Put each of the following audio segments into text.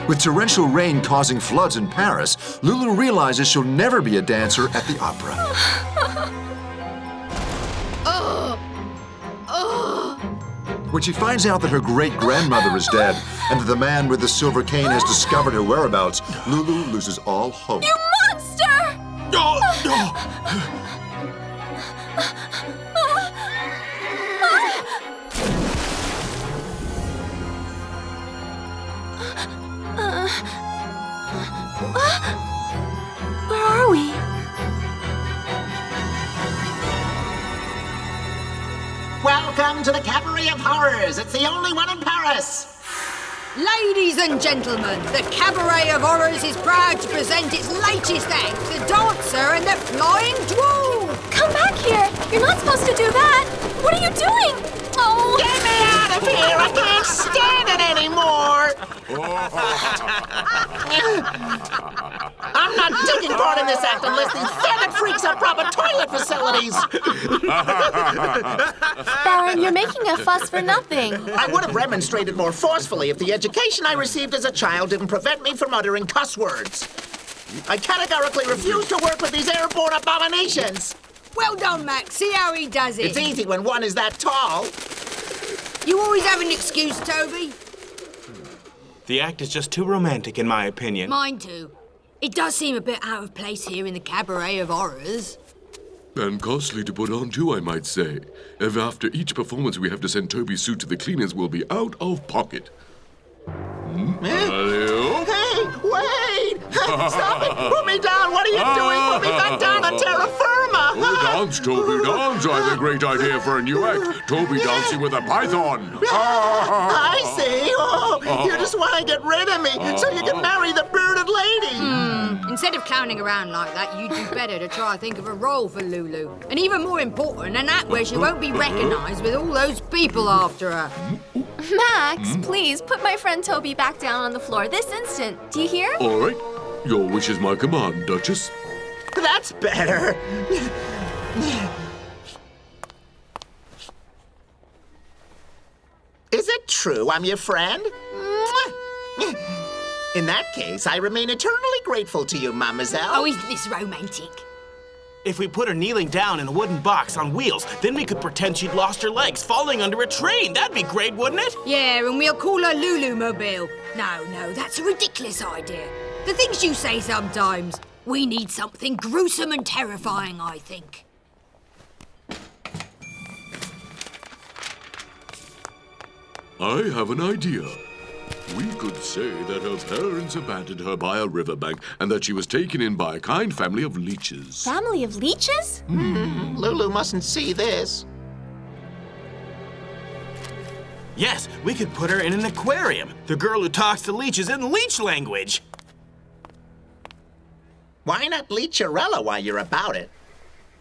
With torrential rain causing floods in Paris, Loulou realizes she'll never be a dancer at the opera. When she finds out that her great-grandmother is dead and that the man with the silver cane has discovered her whereabouts, Loulou loses all hope. You monster! Where are we? Welcome to the Cabaret of Horrors. It's the only one in Paris. Ladies and gentlemen, the Cabaret of Horrors is proud to present its latest act, The Dancer and the Flying Dwarf. Come back here! You're not supposed to do that! What are you doing? Oh! Get me out of here! I can't stand it anymore! I'm not taking part in this act unless these faggot freaks have proper toilet facilities! Baron, you're making a fuss for nothing. I would have remonstrated more forcefully if the education I received as a child didn't prevent me from uttering cuss words. I categorically refuse to work with these airborne abominations! Well done, Max. See how he does it. It's easy when one is that tall. You always have an excuse, Toby. The act is just too romantic, in my opinion. Mine too. It does seem a bit out of place here in the Cabaret of Horrors. And costly to put on, too, I might say. If after each performance we have to send Toby's suit to the cleaners, we'll be out of pocket. Hello? Hey, wait! Stop it! Put me down! What are you doing? Put me back down on terra firma! Oh, dance, Toby, dance! I have a great idea for a new act. Toby dancing with a python. I see. Oh, you just want to get rid of me so you can marry the bearded lady. Instead of clowning around like that, you'd do better to try and think of a role for Loulou. And even more important, an act where she won't be recognized with all those people after her. Max, please put my friend Toby back down on the floor this instant. Do you hear? All right. Your wish is my command, Duchess. That's better. Is it true I'm your friend? In that case, I remain eternally grateful to you, mademoiselle. Oh, isn't this romantic? If we put her kneeling down in a wooden box on wheels, then we could pretend she'd lost her legs falling under a train. That'd be great, wouldn't it? Yeah, and we'll call her Loulou Mobile. No, that's a ridiculous idea. The things you say sometimes. We need something gruesome and terrifying, I think. I have an idea. We could say that her parents abandoned her by a riverbank and that she was taken in by a kind family of leeches. Family of leeches? Loulou mustn't see this. Yes, we could put her in an aquarium. The girl who talks to leeches in leech language. Why not Leecharella while you're about it?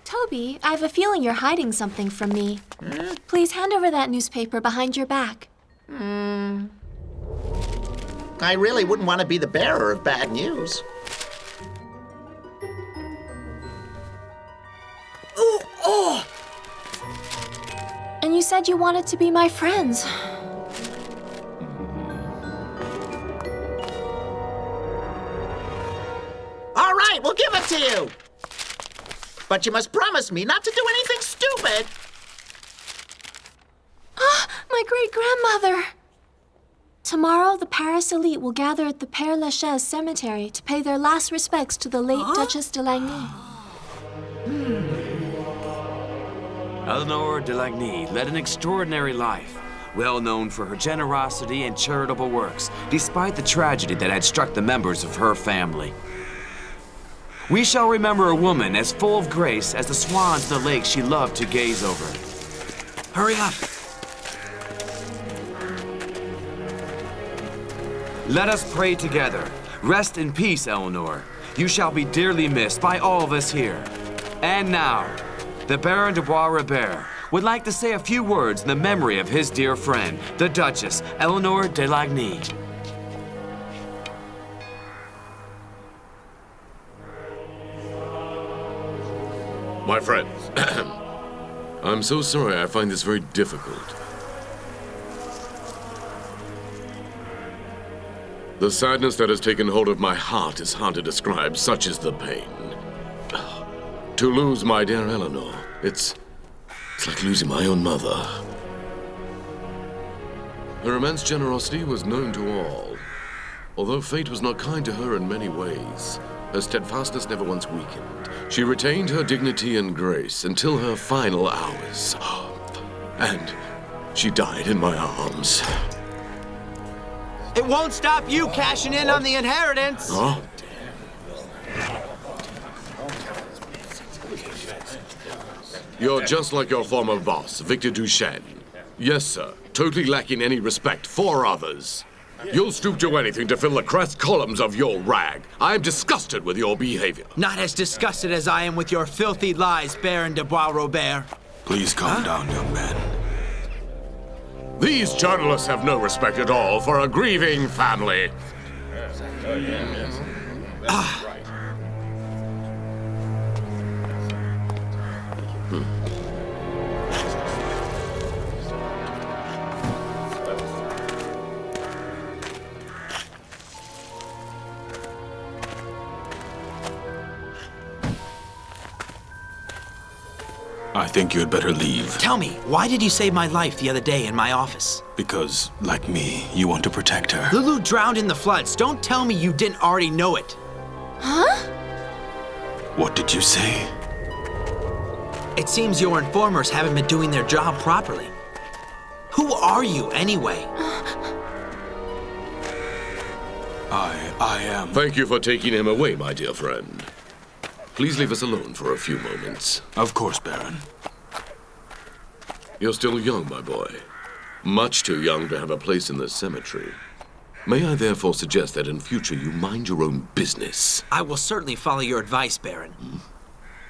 Toby, I have a feeling you're hiding something from me. Please hand over that newspaper behind your back. I really wouldn't want to be the bearer of bad news. And you said you wanted to be my friends. All right, will give it to you. But you must promise me not to do anything stupid. Ah, my great-grandmother! Tomorrow, the Paris elite will gather at the Père Lachaise cemetery to pay their last respects to the late Duchess de Lagny. Eleanor de Lagny led an extraordinary life, well known for her generosity and charitable works, despite the tragedy that had struck the members of her family. We shall remember a woman as full of grace as the swans in the lake she loved to gaze over. Hurry up! Let us pray together. Rest in peace, Eleanor. You shall be dearly missed by all of us here. And now, the Baron de Boisrobert would like to say a few words in the memory of his dear friend, the Duchess, Eleanor de Lagny. My friends, I'm so sorry I find this very difficult. The sadness that has taken hold of my heart is hard to describe, such is the pain. To lose my dear Eleanor, it's like losing my own mother. Her immense generosity was known to all. Although fate was not kind to her in many ways, her steadfastness never once weakened. She retained her dignity and grace until her final hours. And she died in my arms. It won't stop you cashing in on the inheritance. Huh? You're just like your former boss, Victor Duchesne. Yes, sir. Totally lacking any respect for others. You'll stoop to anything to fill the crest columns of your rag. I am disgusted with your behavior. Not as disgusted as I am with your filthy lies, Baron de Boisrobert. Please calm down, young man. These journalists have no respect at all for a grieving family. I think you had better leave. Tell me, why did you save my life the other day in my office? Because, like me, you want to protect her. Loulou drowned in the floods. Don't tell me you didn't already know it. Huh? What did you say? It seems your informers haven't been doing their job properly. Who are you, anyway? I am... Thank you for taking him away, my dear friend. Please leave us alone for a few moments. Of course, Baron. You're still young, my boy. Much too young to have a place in this cemetery. May I therefore suggest that in future you mind your own business? I will certainly follow your advice, Baron.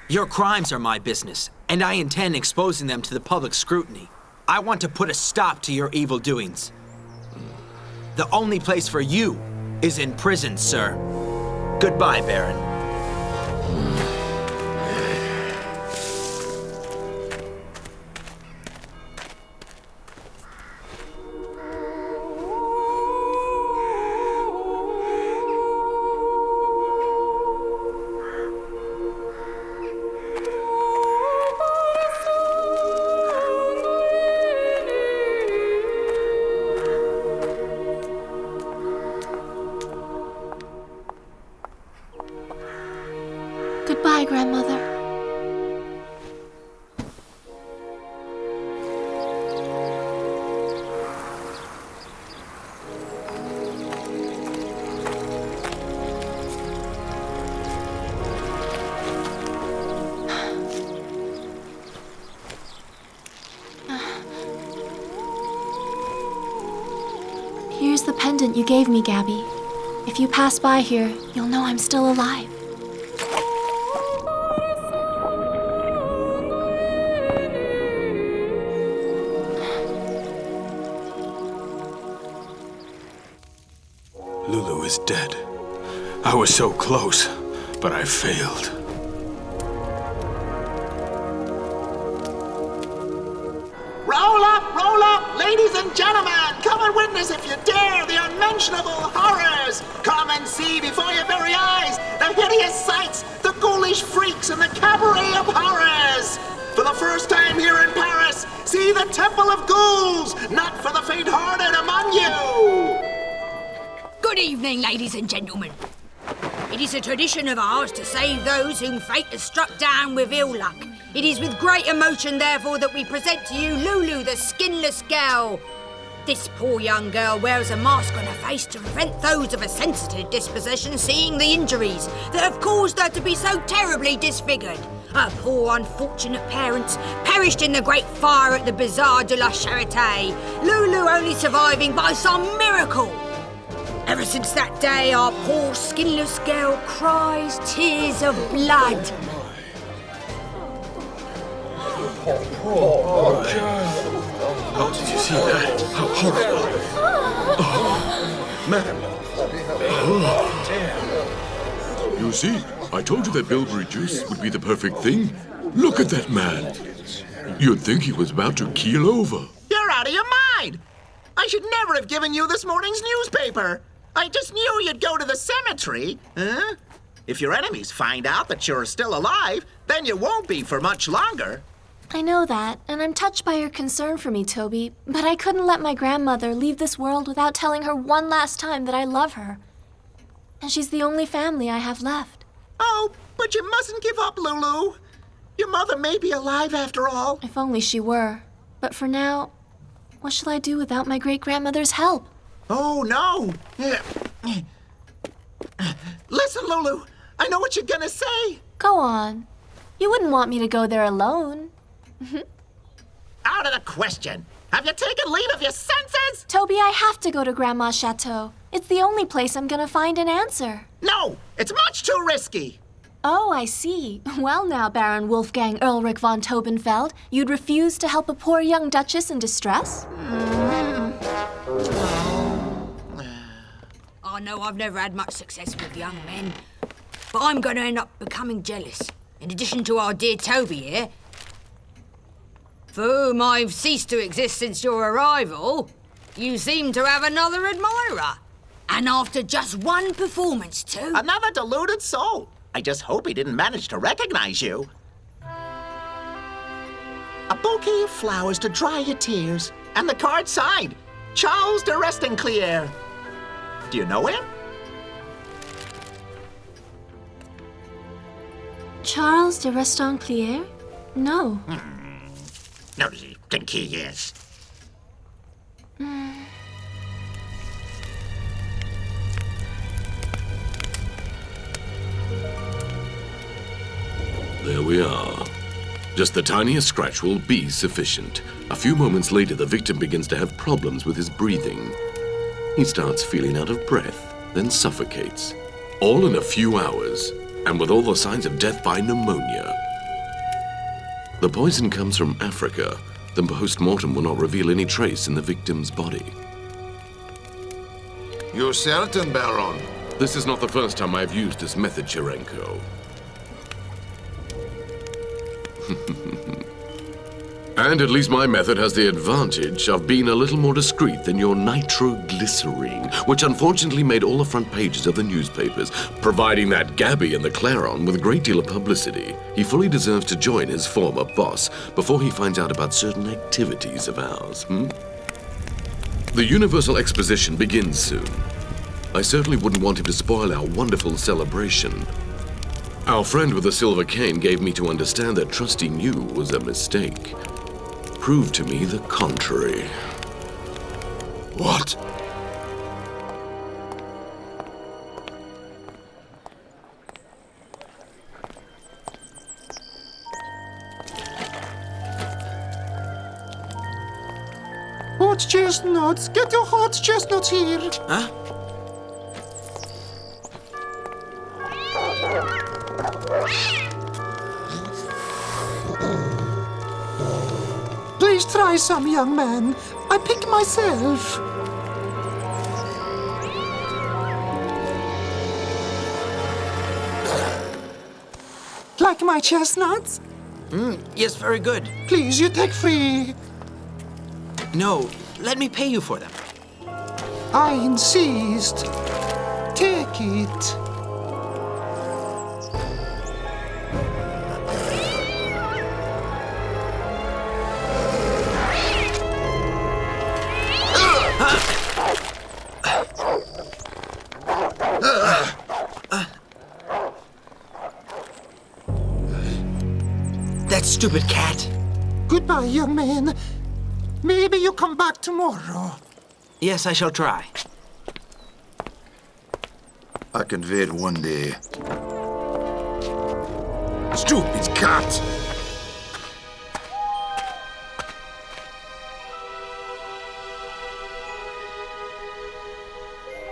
Your crimes are my business, and I intend exposing them to the public scrutiny. I want to put a stop to your evil doings. The only place for you is in prison, sir. Goodbye, Baron. Goodbye, grandmother. Here's the pendant you gave me, Gaby. If you pass by here, you'll know I'm still alive. Loulou is dead. I was so close, but I failed. Roll up, ladies and gentlemen! Come and witness, if you dare, the unmentionable horrors! Come and see before your very eyes the the hideous sights, the ghoulish freaks, and the cabaret of horrors! For the first time here in Paris, see the Temple of Ghouls, not for the faint-hearted among you! Good evening, ladies and gentlemen. It is a tradition of ours to save those whom fate has struck down with ill luck. It is with great emotion, therefore, that we present to you Loulou, the skinless girl. This poor young girl wears a mask on her face to prevent those of a sensitive disposition seeing the injuries that have caused her to be so terribly disfigured. Her poor unfortunate parents perished in the great fire at the Bazaar de la Charité, Loulou only surviving by some miracle. Ever since that day, our poor skinless girl cries tears of blood. Oh, did you see that? How horrible. Madam. You see, I told you that bilberry juice would be the perfect thing. Look at that man. You'd think he was about to keel over. You're out of your mind! I should never have given you this morning's newspaper. I just knew you'd go to the cemetery. Huh? If your enemies find out that you're still alive, then you won't be for much longer. I know that, and I'm touched by your concern for me, Toby, but I couldn't let my grandmother leave this world without telling her one last time that I love her. And she's the only family I have left. Oh, but you mustn't give up, Loulou. Your mother may be alive after all. If only she were. But for now, what shall I do without my great-grandmother's help? Oh, no. Listen, Loulou, I know what you're gonna say. Go on. You wouldn't want me to go there alone. Out of the question. Have you taken leave of your senses? Toby, I have to go to Grandma's chateau. It's the only place I'm gonna find an answer. No, it's much too risky. Oh, I see. Well now, Baron Wolfgang Ulrich von Tobenfeld, you'd refuse to help a poor young duchess in distress? I know I've never had much success with young men, but I'm going to end up becoming jealous. In addition to our dear Toby here, for whom I've ceased to exist since your arrival, you seem to have another admirer. And after just one performance, too. Another deluded soul. I just hope he didn't manage to recognize you. A bouquet of flowers to dry your tears. And the card signed, Charles de Restinclier. Do you know him? Charles de Restinclier? No. No, do you think he is? There we are. Just the tiniest scratch will be sufficient. A few moments later, the victim begins to have problems with his breathing. He starts feeling out of breath, then suffocates. All in a few hours, and with all the signs of death by pneumonia. The poison comes from Africa. The post-mortem will not reveal any trace in the victim's body. You're certain, Baron? This is not the first time I've used this method, Cherenko. And at least my method has the advantage of being a little more discreet than your nitroglycerine, which unfortunately made all the front pages of the newspapers, providing that Gaby and the Clairon with a great deal of publicity. He fully deserves to join his former boss before he finds out about certain activities of ours. The Universal Exposition begins soon. I certainly wouldn't want him to spoil our wonderful celebration. Our friend with the silver cane gave me to understand that trusting you was a mistake. Prove to me the contrary. What? Hot chestnuts! Get your hot chestnuts here! Huh? Please try some, young man. I pick myself. Like my chestnuts? Yes, very good. Please, you take free. No, let me pay you for them. I insist. Take it. stupid cat. Goodbye, young man. Maybe you come back tomorrow. Yes, I shall try. I conveyed one day. Stupid cat!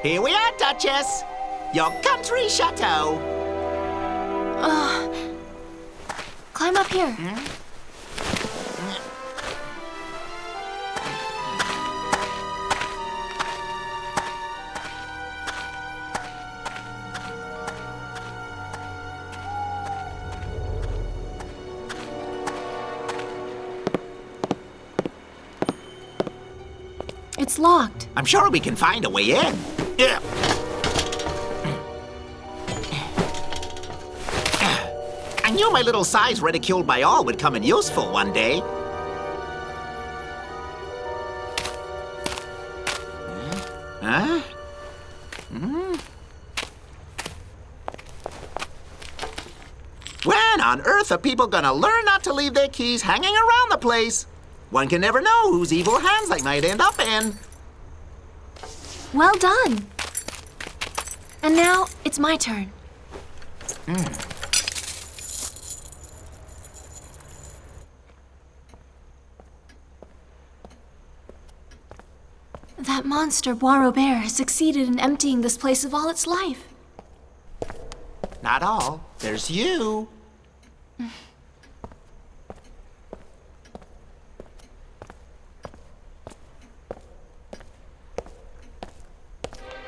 Here we are, Duchess. Your country chateau. Climb up here. It's locked. I'm sure we can find a way in. Yeah. I knew my little size, ridiculed by all, would come in useful one day. Huh? When on earth are people gonna learn not to leave their keys hanging around the place? One can never know whose evil hands they might end up in. Well done. And now it's my turn. That monster Boisrobert has succeeded in emptying this place of all its life. Not all. There's you.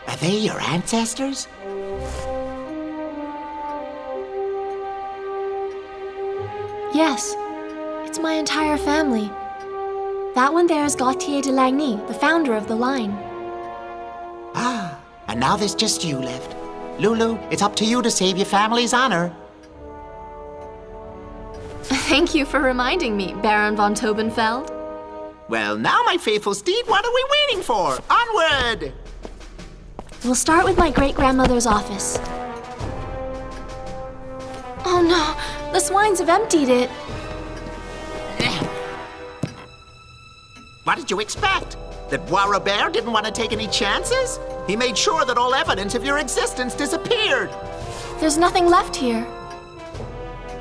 Are they your ancestors? Yes, it's my entire family. That one there is Gautier de Lagny, the founder of the line. Ah, and now there's just you left. Loulou, it's up to you to save your family's honor. Thank you for reminding me, Baron von Taubenfeld. Well, now, my faithful steed, what are we waiting for? Onward! We'll start with my great-grandmother's office. Oh no, the swines have emptied it. What did you expect? That Boisrobert didn't want to take any chances? He made sure that all evidence of your existence disappeared. There's nothing left here.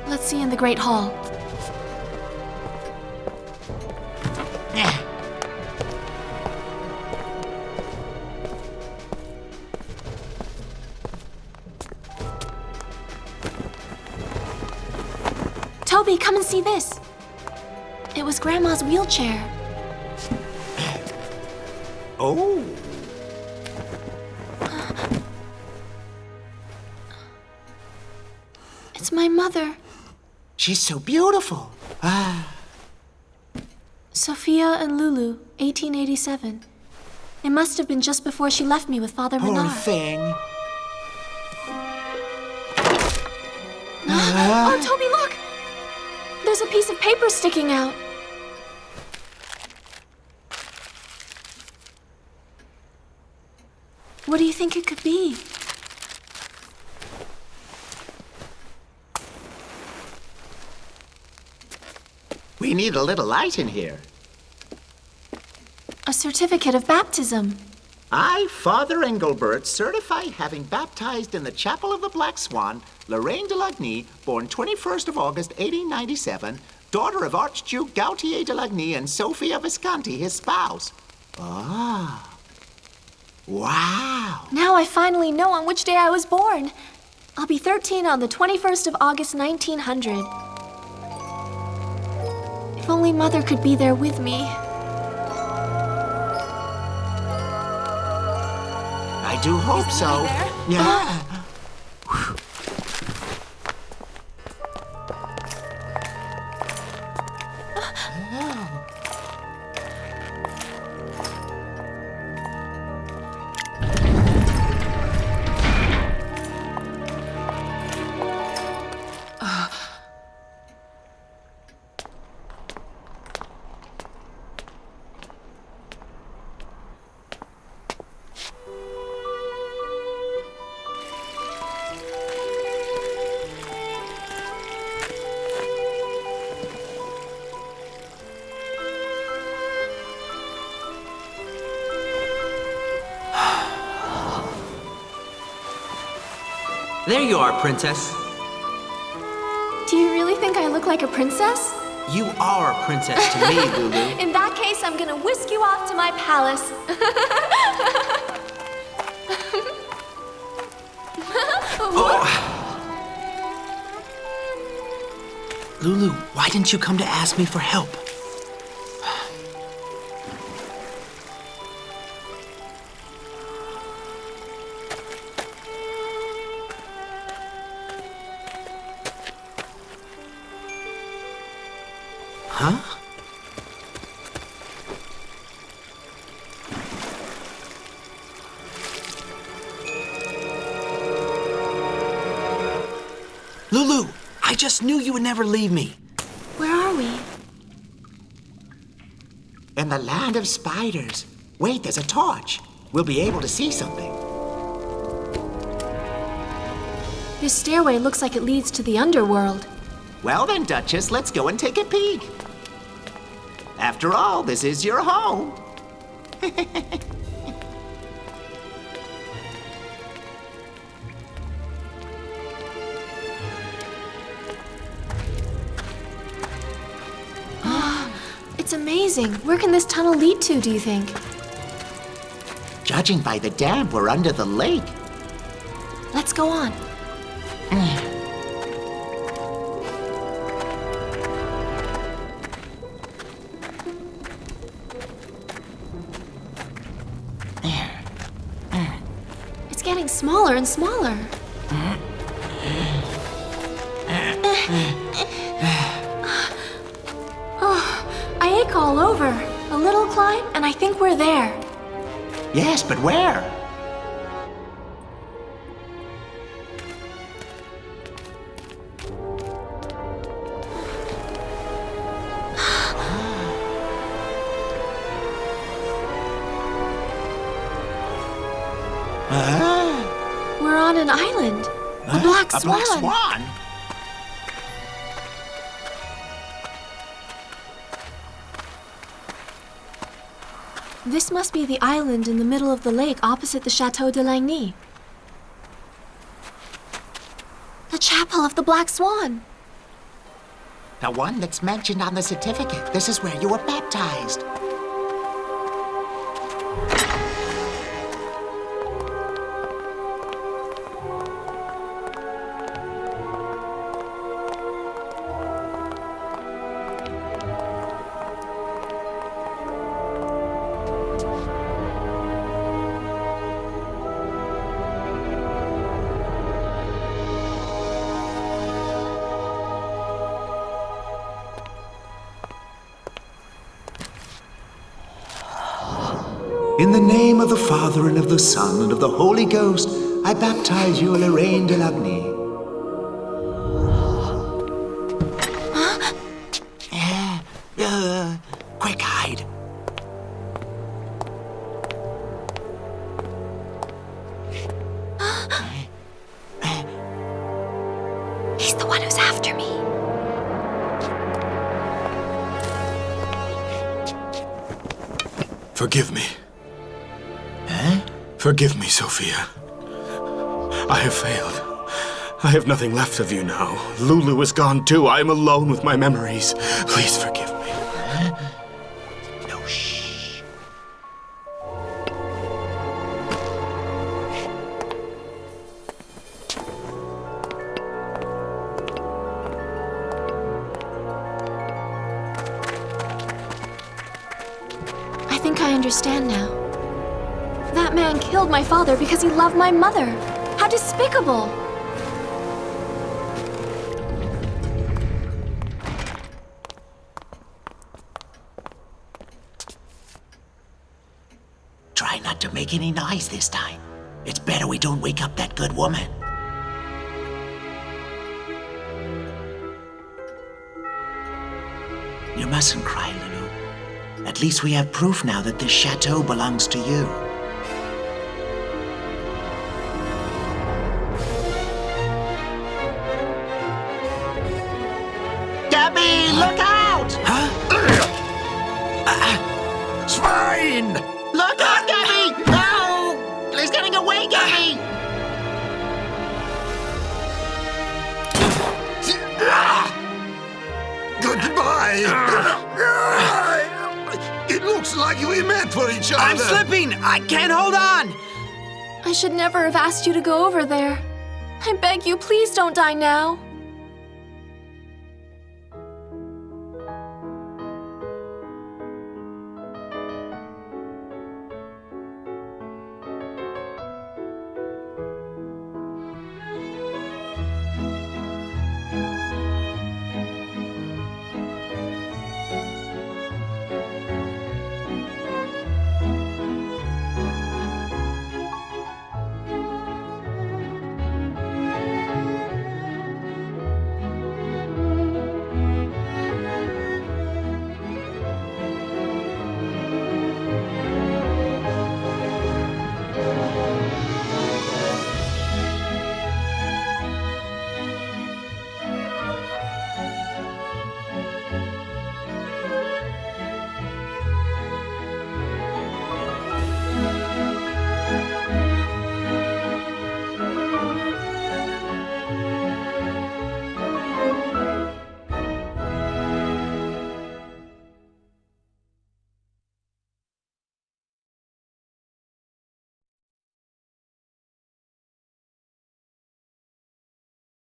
Let's see in the Great Hall. Toby, come and see this. It was Grandma's wheelchair. Oh. It's my mother. She's so beautiful. Sophia and Loulou, 1887. It must have been just before she left me with Father Poor Menard. thing. Oh, Toby, look! There's a piece of paper sticking out. What do you think it could be? We need a little light in here. A certificate of baptism. I, Father Engelbert, certify having baptized in the Chapel of the Black Swan, Lorraine de Lagny, born 21st of August, 1897, daughter of Archduke Gautier de Lagny and Sophia Visconti, his spouse. Ah. Wow. Now I finally know on which day I was born. I'll be 13 on the 21st of August, 1900. If only Mother could be there with me. I do hope so. Yeah. There you are, princess. Do you really think I look like a princess? You are a princess to me, Loulou. In that case, I'm gonna whisk you off to my palace. Loulou, why didn't you come to ask me for help? Huh? Loulou, I just knew you would never leave me. Where are we? In the land of spiders. Wait, there's a torch. We'll be able to see something. This stairway looks like it leads to the underworld. Well then, Duchess, let's go and take a peek. After all, this is your home. It's amazing. Where can this tunnel lead to, do you think? Judging by the dam, we're under the lake. Let's go on. It's getting smaller and smaller. I ache all over. A little climb, and I think we're there. Yes, but where? We're on an island. A black A swan. black swan? This must be the island in the middle of the lake opposite the Chateau de Lagny. The chapel of the Black Swan. The one that's mentioned on the certificate. This is where you were baptized. In the name of the Father, and of the Son, and of the Holy Ghost, I baptize you, Lorraine de Lagny. Quick, hide. He's the one who's after me. Forgive me. Forgive me, Sophia. I have failed. I have nothing left of you now. Loulou is gone too. I am alone with my memories. Please forgive me. No, shh. I think I understand now. That man killed my father because he loved my mother. How despicable! Try not to make any noise this time. It's better we don't wake up that good woman. You mustn't cry, Loulou. At least we have proof now that this chateau belongs to you. Gaby, look out! Huh? Swine! Look out, Gaby! No! He's getting away, Gaby! It looks like we meant for each other. I'm slipping! I can't hold on! I should never have asked you to go over there. I beg you, please don't die now.